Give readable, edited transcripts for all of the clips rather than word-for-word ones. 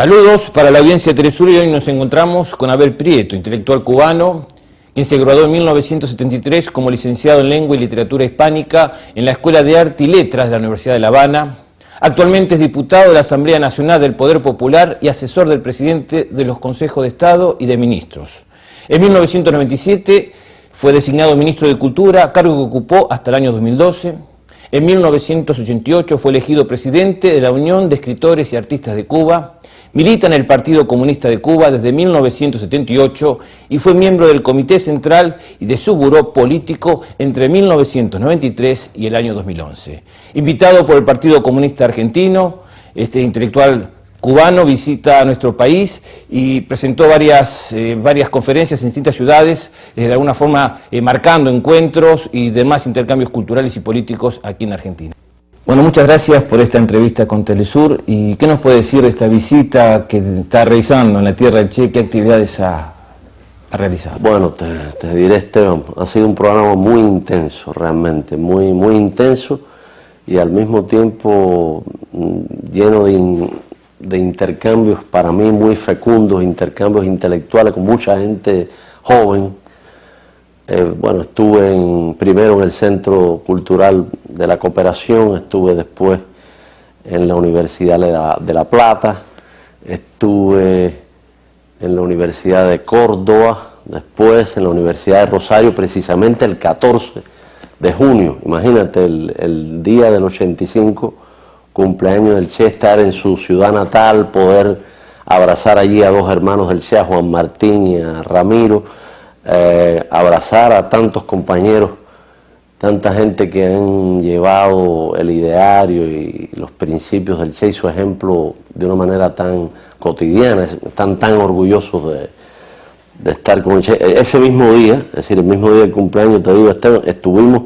Saludos para la audiencia de Telesur y hoy nos encontramos con Abel Prieto, intelectual cubano, quien se graduó en 1973 como licenciado en Lengua y Literatura Hispánica en la Escuela de Arte y Letras de la Universidad de La Habana. Actualmente es diputado de la Asamblea Nacional del Poder Popular y asesor del presidente de los Consejos de Estado y de Ministros. En 1997 fue designado ministro de Cultura, cargo que ocupó hasta el año 2012. En 1988 fue elegido presidente de la Unión de Escritores y Artistas de Cuba. Milita en el Partido Comunista de Cuba desde 1978 y fue miembro del Comité Central y de su buró político entre 1993 y el año 2011. Invitado por el Partido Comunista Argentino, este intelectual cubano visita nuestro país y presentó varias conferencias en distintas ciudades, de alguna forma marcando encuentros y demás intercambios culturales y políticos aquí en Argentina. Bueno, muchas gracias por esta entrevista con Telesur. ¿Y qué nos puede decir de esta visita que está realizando en la tierra del Che? ¿Qué actividades ha realizado? Bueno, te diré, Esteban, ha sido un programa muy intenso, realmente, muy intenso y al mismo tiempo lleno de intercambios para mí muy fecundos, intercambios intelectuales con mucha gente joven. Bueno, estuve primero en el Centro Cultural de la Cooperación, estuve después en la Universidad de La Plata, estuve en la Universidad de Córdoba, después en la Universidad de Rosario, precisamente el 14 de junio. Imagínate, el día del 85 cumpleaños del Che, estar en su ciudad natal, poder abrazar allí a dos hermanos del Che, a Juan Martín y a Ramiro, abrazar a tantos compañeros, tanta gente que han llevado el ideario y los principios del Che y su ejemplo de una manera tan cotidiana, están tan orgullosos de estar con el Che. Ese mismo día, es decir, el mismo día del cumpleaños, te digo, Esteban, estuvimos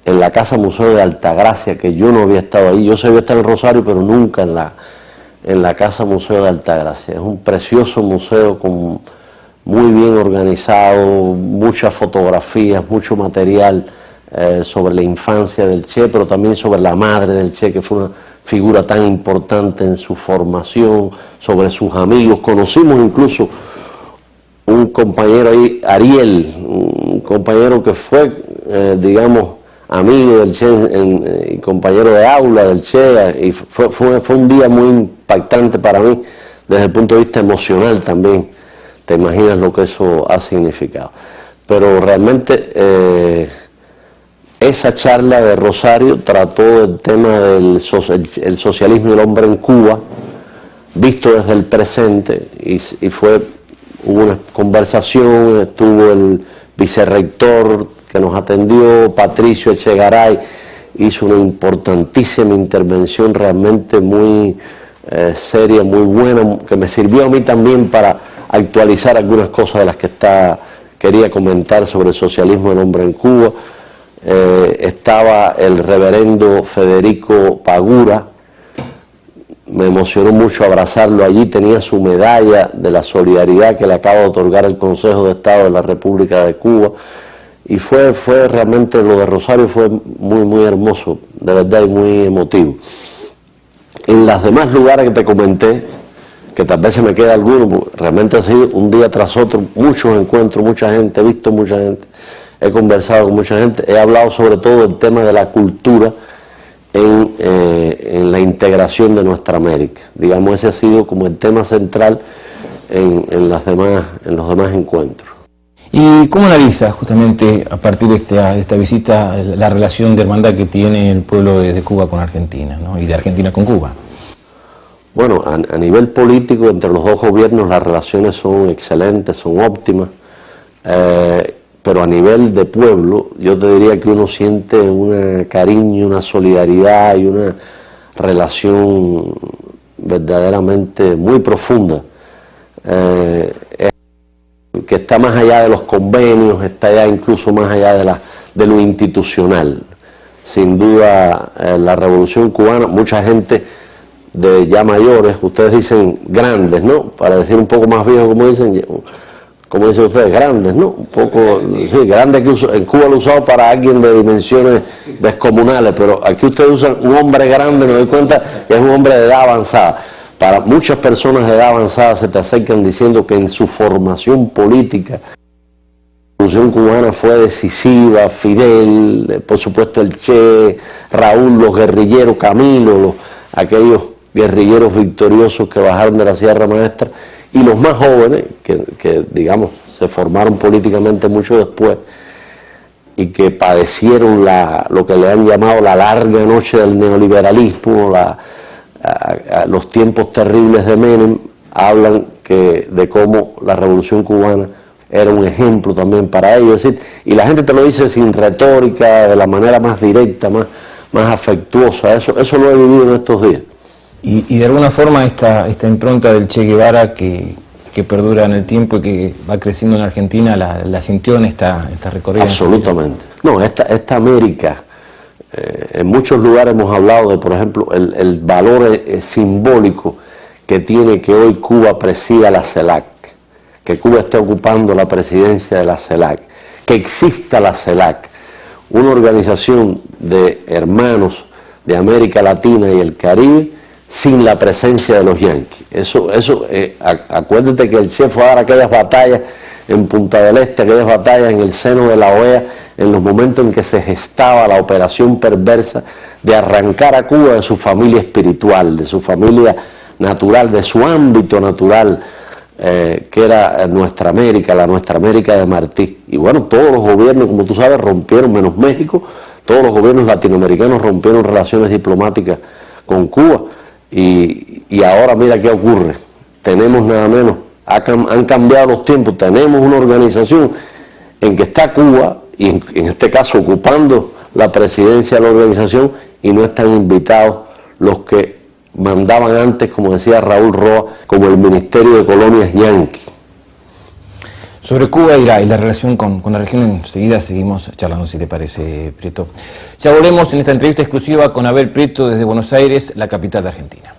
en la Casa Museo de Altagracia, que yo no había estado ahí. Yo sí había estado en Rosario, pero nunca en la Casa Museo de Altagracia. Es un precioso museo muy bien organizado, muchas fotografías, mucho material sobre la infancia del Che, pero también sobre la madre del Che, que fue una figura tan importante en su formación, sobre sus amigos. Conocimos incluso un compañero ahí, Ariel, un compañero que fue, digamos, amigo del Che y compañero de aula del Che, y fue un día muy impactante para mí desde el punto de vista emocional también. Te imaginas lo que eso ha significado. Pero realmente esa charla de Rosario trató el tema del el socialismo y el hombre en Cuba, visto desde el presente, y hubo una conversación, estuvo el vicerrector que nos atendió, Patricio Echegaray, hizo una importantísima intervención realmente muy seria, muy buena, que me sirvió a mí también para actualizar algunas cosas de las que quería comentar sobre el socialismo del hombre en Cuba. Estaba el reverendo Federico Pagura, me emocionó mucho abrazarlo allí, tenía su medalla de la solidaridad que le acaba de otorgar el Consejo de Estado de la República de Cuba, y fue realmente, lo de Rosario fue muy hermoso, de verdad, y muy emotivo. En los demás lugares que te comenté, que tal vez se me queda alguno, realmente ha sido un día tras otro, muchos encuentros, mucha gente, he visto mucha gente, he conversado con mucha gente, he hablado sobre todo del tema de la cultura en la integración de nuestra América. Digamos, ese ha sido como el tema central en los demás encuentros. ¿Y cómo analiza justamente a partir de esta visita la relación de hermandad que tiene el pueblo de Cuba con Argentina, ¿no? Y de Argentina con Cuba? Bueno, a nivel político, entre los dos gobiernos las relaciones son excelentes, son óptimas, pero a nivel de pueblo, yo te diría que uno siente un cariño, una solidaridad y una relación verdaderamente muy profunda, que está más allá de los convenios, está ya incluso más allá de lo institucional. Sin duda, la Revolución Cubana, mucha gente de ya mayores, ustedes dicen grandes, ¿no? Para decir un poco más viejo, como dicen ustedes, grandes, ¿no? Un poco, sí, grandes, que en Cuba lo he usado para alguien de dimensiones descomunales, pero aquí ustedes usan un hombre grande, me doy cuenta que es un hombre de edad avanzada. Para muchas personas de edad avanzada se te acercan diciendo que en su formación política la revolución cubana fue decisiva, Fidel, por supuesto el Che, Raúl, los guerrilleros, Camilo, aquellos guerrilleros victoriosos que bajaron de la Sierra Maestra, y los más jóvenes, que digamos se formaron políticamente mucho después, y que padecieron lo que le han llamado la larga noche del neoliberalismo, los tiempos terribles de Menem, hablan de cómo la revolución cubana era un ejemplo también para ellos. Es decir, y la gente te lo dice sin retórica, de la manera más directa, más afectuosa. Eso lo he vivido en estos días. Y de alguna forma esta impronta del Che Guevara que perdura en el tiempo y que va creciendo en Argentina, la sintió en esta recorrida. Absolutamente. No, esta América, en muchos lugares hemos hablado de, por ejemplo, el valor simbólico que tiene que hoy Cuba presida la CELAC, que Cuba esté ocupando la presidencia de la CELAC, que exista la CELAC, una organización de hermanos de América Latina y el Caribe, sin la presencia de los yanquis. Acuérdate que el Che fue a dar aquellas batallas en Punta del Este, aquellas batallas en el seno de la OEA, en los momentos en que se gestaba la operación perversa de arrancar a Cuba de su familia espiritual, de su familia natural, de su ámbito natural, que era nuestra América, la nuestra América de Martí. Y bueno, todos los gobiernos, como tú sabes, rompieron, menos México, todos los gobiernos latinoamericanos rompieron relaciones diplomáticas con Cuba. Y ahora mira qué ocurre, tenemos nada menos, han cambiado los tiempos, tenemos una organización en que está Cuba, y en este caso ocupando la presidencia de la organización, y no están invitados los que mandaban antes, como decía Raúl Roa, como el Ministerio de Colonias yanqui. Sobre Cuba y la relación con la región, enseguida seguimos charlando, si le parece, Prieto. Ya volvemos en esta entrevista exclusiva con Abel Prieto desde Buenos Aires, la capital de Argentina.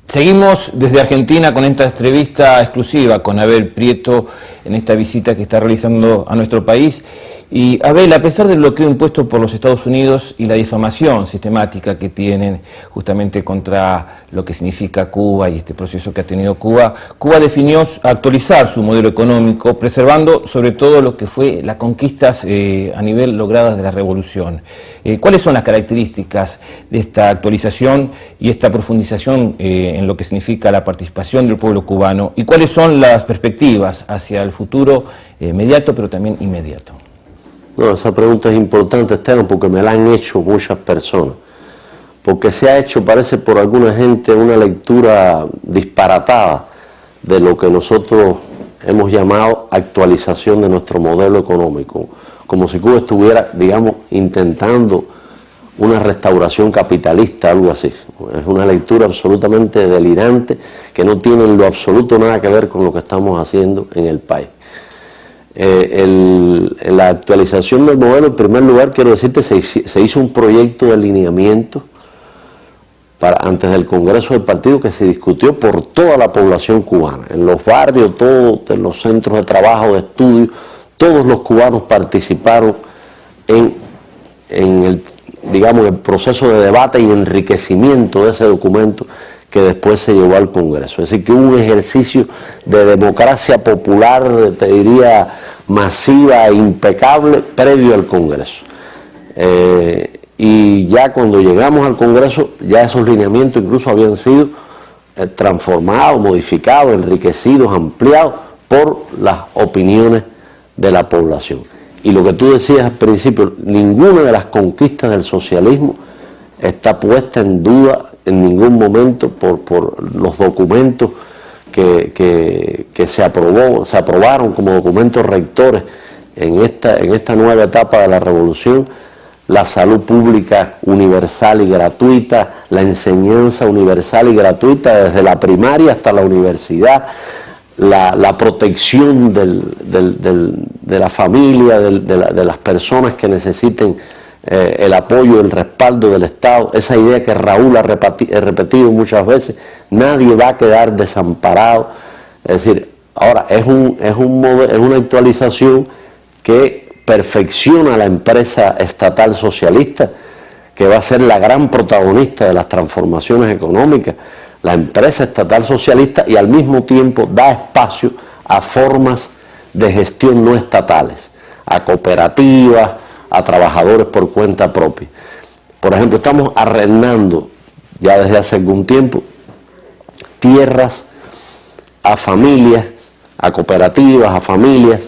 Seguimos desde Argentina con esta entrevista exclusiva con Abel Prieto en esta visita que está realizando a nuestro país. Y Abel, a pesar del bloqueo impuesto por los Estados Unidos y la difamación sistemática que tienen justamente contra lo que significa Cuba y este proceso que ha tenido Cuba, Cuba definió actualizar su modelo económico, preservando sobre todo lo que fue las conquistas a nivel logradas de la revolución. ¿Cuáles son las características de esta actualización y esta profundización en lo que significa la participación del pueblo cubano? ¿Y cuáles son las perspectivas hacia el futuro mediato, pero también inmediato? No, esa pregunta es importante, Esteban, porque me la han hecho muchas personas. Porque se ha hecho, parece por alguna gente, una lectura disparatada de lo que nosotros hemos llamado actualización de nuestro modelo económico. Como si Cuba estuviera, digamos, intentando una restauración capitalista, algo así. Es una lectura absolutamente delirante que no tiene en lo absoluto nada que ver con lo que estamos haciendo en el país. La actualización del modelo, en primer lugar, quiero decirte, se hizo un proyecto de lineamiento antes del Congreso del Partido que se discutió por toda la población cubana, en los barrios, todos, en los centros de trabajo, de estudio, todos los cubanos participaron en el proceso de debate y enriquecimiento de ese documento que después se llevó al Congreso. Es decir, que hubo un ejercicio de democracia popular, te diría, masiva e impecable, previo al Congreso. Y ya cuando llegamos al Congreso, ya esos lineamientos incluso habían sido transformados, modificados, enriquecidos, ampliados por las opiniones de la población. Y lo que tú decías al principio, ninguna de las conquistas del socialismo está puesta en duda en ningún momento por los documentos que se aprobaron como documentos rectores en esta nueva etapa de la revolución. La salud pública universal y gratuita, la enseñanza universal y gratuita desde la primaria hasta la universidad, la protección de la familia, de las personas que necesiten el apoyo, el respaldo del Estado, esa idea que Raúl ha repetido muchas veces, nadie va a quedar desamparado. Es decir, ahora es una actualización que perfecciona a la empresa estatal socialista, que va a ser la gran protagonista de las transformaciones económicas, la empresa estatal socialista, y al mismo tiempo da espacio a formas de gestión no estatales, a cooperativas, a trabajadores por cuenta propia. Por ejemplo, estamos arrendando ya desde hace algún tiempo tierras a familias, a cooperativas, a familias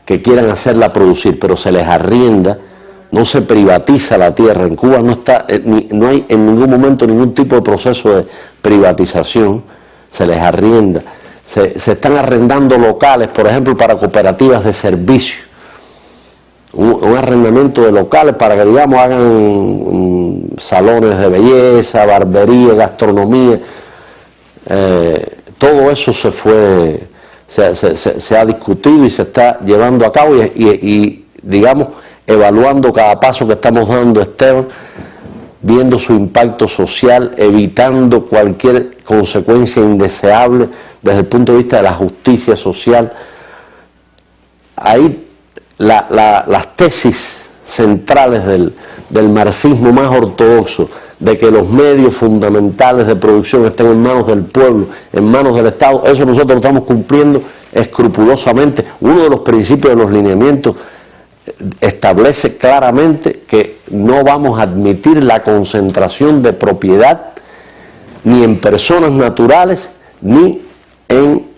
que quieran hacerla producir, pero se les arrienda, no se privatiza la tierra. En Cuba no hay en ningún momento ningún tipo de proceso de privatización, se les arrienda. Se están arrendando locales, por ejemplo, para cooperativas de servicio. Un arrendamiento de locales para que, digamos, hagan salones de belleza, barbería, gastronomía. Todo eso se ha discutido y se está llevando a cabo y digamos, evaluando cada paso que estamos dando, Esteban, viendo su impacto social, evitando cualquier consecuencia indeseable desde el punto de vista de la justicia social. Ahí las tesis centrales del marxismo más ortodoxo, de que los medios fundamentales de producción estén en manos del pueblo, en manos del Estado, eso nosotros lo estamos cumpliendo escrupulosamente. Uno de los principios de los lineamientos establece claramente que no vamos a admitir la concentración de propiedad ni en personas naturales ni en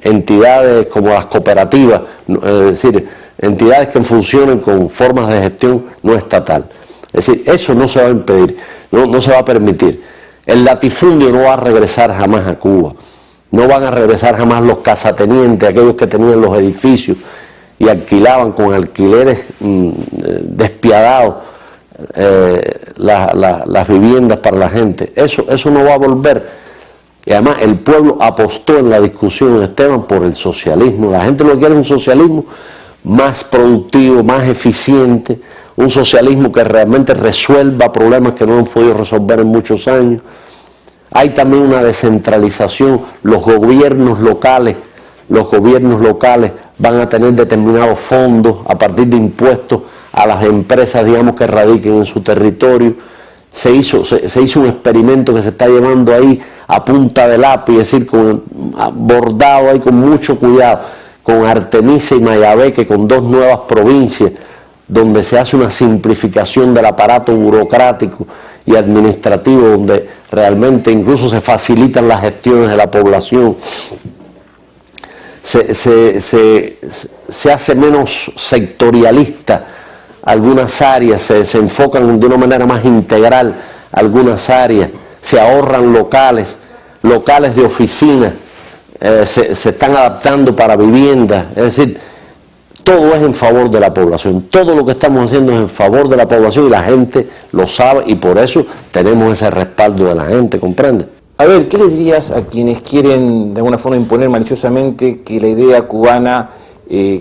entidades como las cooperativas, es decir, entidades que funcionen con formas de gestión no estatal. Es decir, eso no se va a impedir, no se va a permitir. El latifundio no va a regresar jamás a Cuba. No van a regresar jamás los casatenientes, aquellos que tenían los edificios y alquilaban con alquileres despiadados las viviendas para la gente. Eso no va a volver. Y además el pueblo apostó en la discusión, Esteban, por el socialismo. La gente lo que quiere es un socialismo más productivo, más eficiente, un socialismo que realmente resuelva problemas que no hemos podido resolver en muchos años. Hay también una descentralización. Los gobiernos locales van a tener determinados fondos a partir de impuestos a las empresas, digamos, que radiquen en su territorio. Se hizo un experimento que se está llevando ahí a punta de lápiz, es decir, bordado ahí con mucho cuidado, con Artemisa y Mayabeque, con dos nuevas provincias, donde se hace una simplificación del aparato burocrático y administrativo, donde realmente incluso se facilitan las gestiones de la población. Se hace menos sectorialista algunas áreas, se enfocan de una manera más integral algunas áreas, se ahorran locales de oficina, se están adaptando para viviendas, es decir, todo es en favor de la población. Todo lo que estamos haciendo es en favor de la población y la gente lo sabe, y por eso tenemos ese respaldo de la gente, ¿comprende? A ver, ¿qué les dirías a quienes quieren de alguna forma imponer maliciosamente que la idea cubana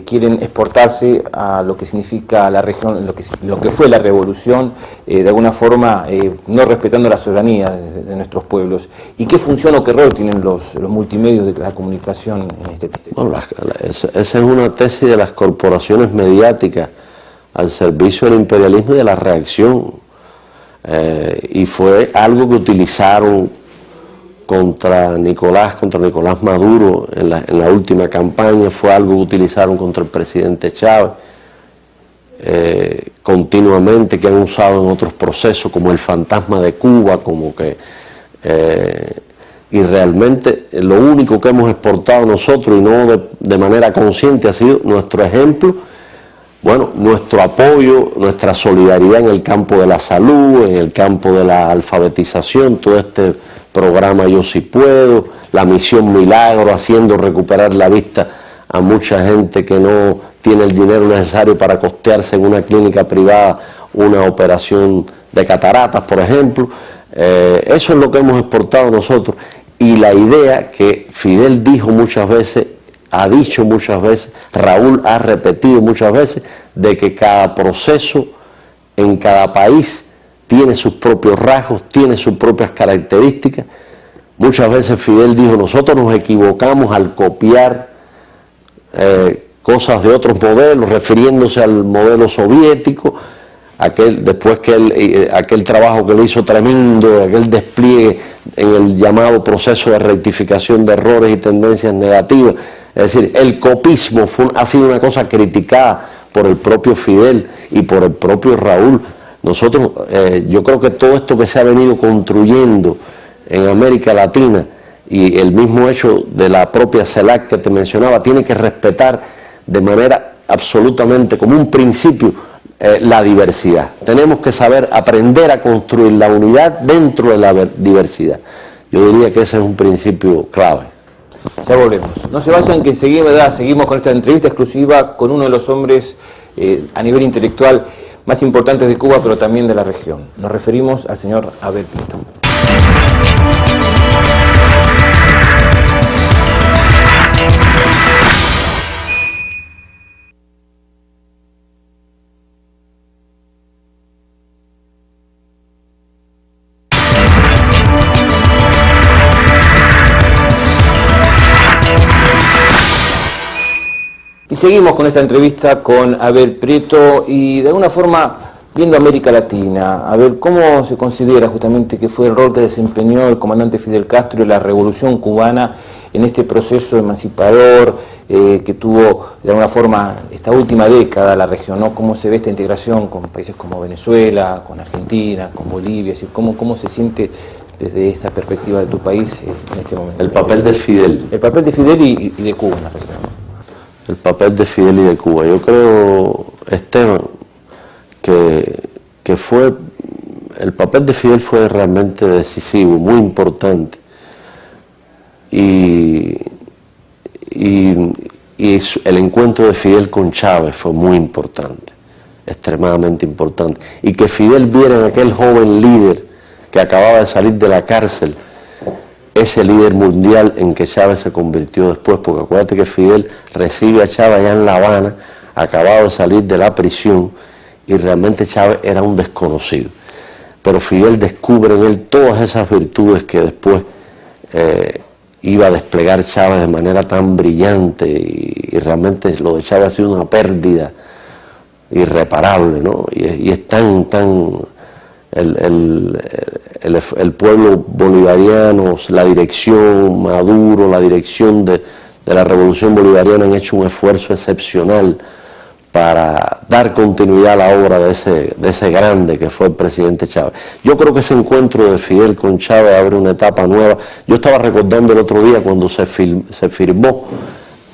quieren exportarse a lo que significa la región, lo que fue la revolución, de alguna forma no respetando la soberanía de nuestros pueblos? ¿Y qué función o qué rol tienen los multimedios de la comunicación en este tema? Bueno, esa es una tesis de las corporaciones mediáticas al servicio del imperialismo y de la reacción, y fue algo que utilizaron contra Nicolás Maduro en la última campaña, fue algo que utilizaron contra el presidente Chávez continuamente, que han usado en otros procesos como el fantasma de Cuba, como que y realmente lo único que hemos exportado nosotros, y no de manera consciente, ha sido nuestro ejemplo, bueno, nuestro apoyo, nuestra solidaridad en el campo de la salud, en el campo de la alfabetización, todo este programa Yo Sí Puedo, la misión Milagro, haciendo recuperar la vista a mucha gente que no tiene el dinero necesario para costearse en una clínica privada una operación de cataratas, por ejemplo. Eso es lo que hemos exportado nosotros, y la idea que Fidel dijo muchas veces, ha dicho muchas veces, Raúl ha repetido muchas veces, de que cada proceso en cada país tiene sus propios rasgos, tiene sus propias características. Muchas veces Fidel dijo, nosotros nos equivocamos al copiar cosas de otros modelos, refiriéndose al modelo soviético, después que aquel trabajo que le hizo tremendo, aquel despliegue en el llamado proceso de rectificación de errores y tendencias negativas. Es decir, el copismo ha sido una cosa criticada por el propio Fidel y por el propio Raúl. Nosotros, yo creo que todo esto que se ha venido construyendo en América Latina y el mismo hecho de la propia CELAC que te mencionaba, tiene que respetar de manera absolutamente como un principio la diversidad. Tenemos que saber aprender a construir la unidad dentro de la diversidad. Yo diría que ese es un principio clave. Ya volvemos. No se vayan, que seguimos con esta entrevista exclusiva con uno de los hombres a nivel intelectual más importantes de Cuba, pero también de la región. Nos referimos al señor Abel Prieto. Y seguimos con esta entrevista con Abel Prieto y de alguna forma viendo América Latina, a ver cómo se considera justamente que fue el rol que desempeñó el comandante Fidel Castro y la revolución cubana en este proceso emancipador que tuvo de alguna forma esta última década la región, ¿no? Cómo se ve esta integración con países como Venezuela, con Argentina, con Bolivia, es decir, cómo se siente desde esa perspectiva de tu país en este momento. El papel de Fidel. El papel de Fidel y de Cuba en la región. El papel de Fidel y de Cuba. Yo creo, Esteban, que fue, el papel de Fidel fue realmente decisivo, muy importante. Y el encuentro de Fidel con Chávez fue muy importante, extremadamente importante. Y que Fidel viera en aquel joven líder que acababa de salir de la cárcel, ese líder mundial en que Chávez se convirtió después, porque acuérdate que Fidel recibe a Chávez allá en La Habana, acabado de salir de la prisión, y realmente Chávez era un desconocido. Pero Fidel descubre en él todas esas virtudes que después iba a desplegar Chávez de manera tan brillante, y realmente lo de Chávez ha sido una pérdida irreparable, ¿no? Y es tan el pueblo bolivariano, la dirección, Maduro, la dirección de la revolución bolivariana han hecho un esfuerzo excepcional para dar continuidad a la obra de ese grande que fue el presidente Chávez. Yo creo que ese encuentro de Fidel con Chávez abre una etapa nueva. Yo estaba recordando el otro día cuando se firmó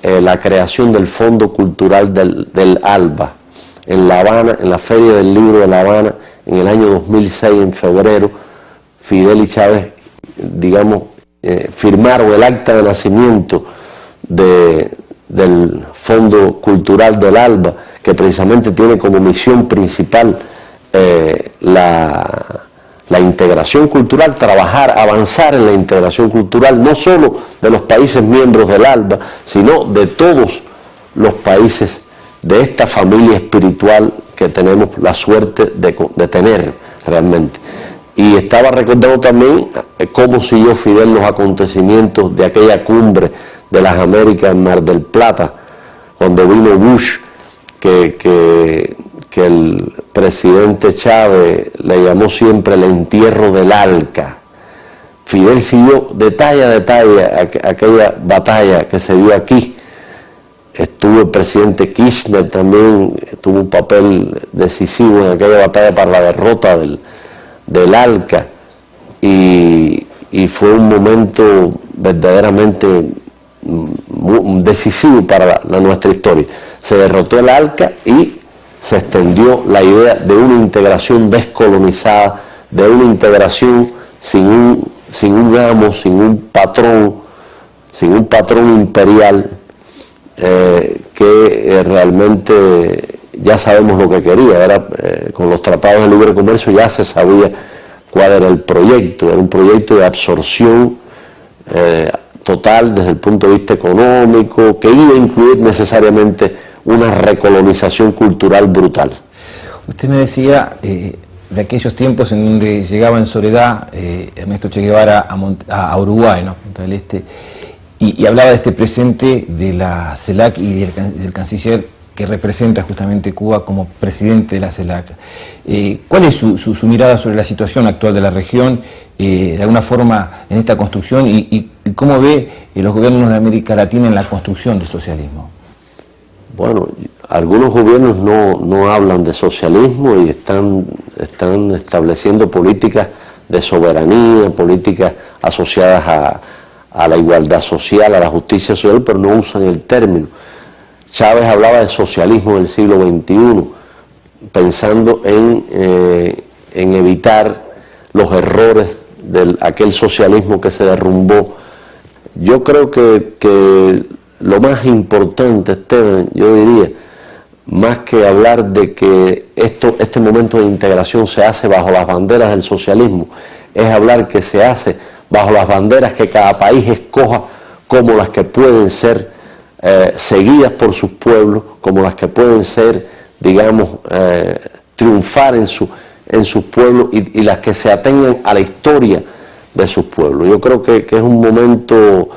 la creación del Fondo Cultural del ALBA en La Habana, en la Feria del Libro de La Habana, en el año 2006, en febrero. Fidel y Chávez, digamos, firmaron el acta de nacimiento del Fondo Cultural del ALBA, que precisamente tiene como misión principal la integración cultural, avanzar en la integración cultural, no solo de los países miembros del ALBA, sino de todos los países de esta familia espiritual que tenemos la suerte de tener realmente. Y estaba recordando también cómo siguió Fidel los acontecimientos de aquella cumbre de las Américas en Mar del Plata, cuando vino Bush, que el presidente Chávez le llamó siempre el entierro del ALCA. Fidel siguió detalle a detalle aquella batalla que se dio aquí. Estuvo el presidente Kirchner también, tuvo un papel decisivo en aquella batalla para la derrota del ALCA, y fue un momento verdaderamente decisivo para nuestra historia. Se derrotó el ALCA y se extendió la idea de una integración descolonizada, de una integración sin un amo, sin un patrón imperial, que realmente ya sabemos lo que quería. Con los tratados de libre comercio ya se sabía cuál era el proyecto. Era un proyecto de absorción total desde el punto de vista económico, que iba a incluir necesariamente una recolonización cultural brutal. Usted me decía de aquellos tiempos en donde llegaba en soledad Ernesto Che Guevara a Uruguay, ¿no? Punta del Este, y hablaba de este presente de la CELAC y del canciller que representa justamente Cuba como presidente de la CELAC. ¿Cuál es su mirada sobre la situación actual de la región, de alguna forma en esta construcción, y cómo ve los gobiernos de América Latina en la construcción del socialismo? Bueno, algunos gobiernos no hablan de socialismo y están estableciendo políticas de soberanía, políticas asociadas a la igualdad social, a la justicia social, pero no usan el término. Chávez hablaba de socialismo del siglo XXI, pensando en evitar los errores de aquel socialismo que se derrumbó. Yo creo que lo más importante, Esteban, yo diría, más que hablar de que este momento de integración se hace bajo las banderas del socialismo, es hablar que se hace bajo las banderas que cada país escoja como las que pueden ser seguidas por sus pueblos, como las que pueden ser, digamos, triunfar en sus pueblos y las que se atengan a la historia de sus pueblos. Yo creo que es un momento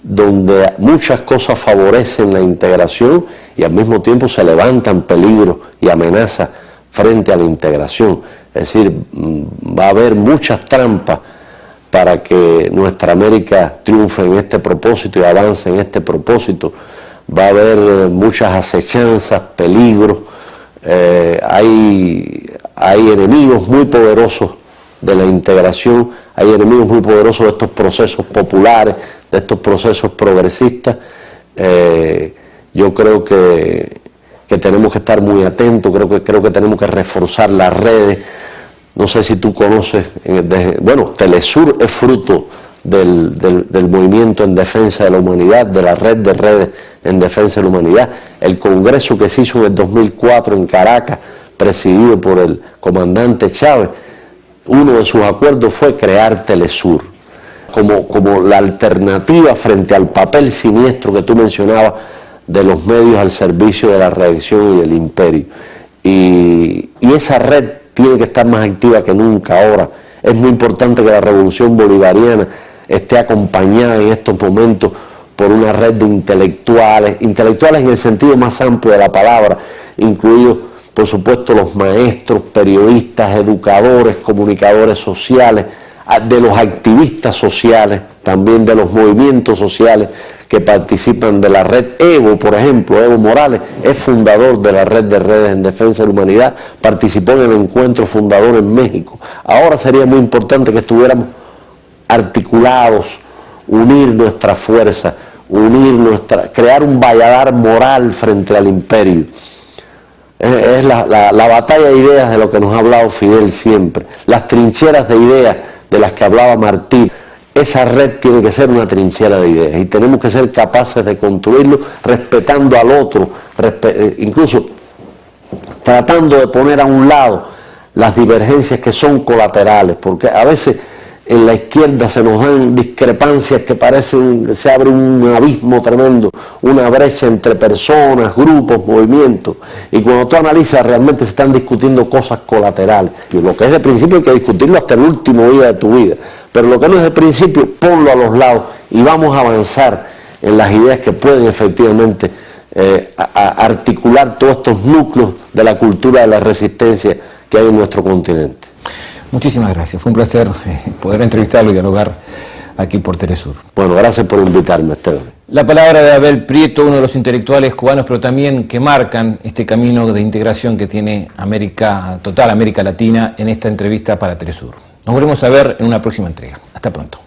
donde muchas cosas favorecen la integración y al mismo tiempo se levantan peligros y amenazas frente a la integración. Es decir, va a haber muchas trampas para que nuestra América triunfe en este propósito y avance en este propósito. Va a haber muchas acechanzas, peligros, hay enemigos muy poderosos de la integración, hay enemigos muy poderosos de estos procesos populares, de estos procesos progresistas. Yo creo que tenemos que estar muy atentos, creo que tenemos que reforzar las redes. No sé si tú conoces, bueno, Telesur es fruto del movimiento en defensa de la humanidad, de la red de redes en defensa de la humanidad. El congreso que se hizo en el 2004 en Caracas, presidido por el comandante Chávez, uno de sus acuerdos fue crear Telesur como la alternativa frente al papel siniestro que tú mencionabas de los medios al servicio de la reacción y del imperio. Y esa red tiene que estar más activa que nunca ahora. Es muy importante que la revolución bolivariana esté acompañada en estos momentos por una red de intelectuales en el sentido más amplio de la palabra, incluidos por supuesto los maestros, periodistas, educadores, comunicadores sociales, de los activistas sociales, también de los movimientos sociales que participan de la red. Evo, por ejemplo, Evo Morales es fundador de la red de redes en defensa de la humanidad, participó en el encuentro fundador en México. Ahora sería muy importante que estuviéramos articulados, unir nuestra fuerza, crear un valladar moral frente al imperio. Es la batalla de ideas de lo que nos ha hablado Fidel siempre, las trincheras de ideas de las que hablaba Martí. Esa red tiene que ser una trinchera de ideas y tenemos que ser capaces de construirlo respetando al otro, incluso tratando de poner a un lado las divergencias que son colaterales, porque a veces en la izquierda se nos dan discrepancias que parecen que se abre un abismo tremendo, una brecha entre personas, grupos, movimientos, y cuando tú analizas realmente se están discutiendo cosas colaterales. Y lo que es de principio hay que discutirlo hasta el último día de tu vida, pero lo que no es de principio, ponlo a los lados y vamos a avanzar en las ideas que pueden efectivamente articular todos estos núcleos de la cultura de la resistencia que hay en nuestro continente. Muchísimas gracias, fue un placer poder entrevistarlo y dialogar aquí por Telesur. Bueno, gracias por invitarme, Esteban. La palabra de Abel Prieto, uno de los intelectuales cubanos, pero también que marcan este camino de integración que tiene América Latina, en esta entrevista para Telesur. Nos volvemos a ver en una próxima entrega. Hasta pronto.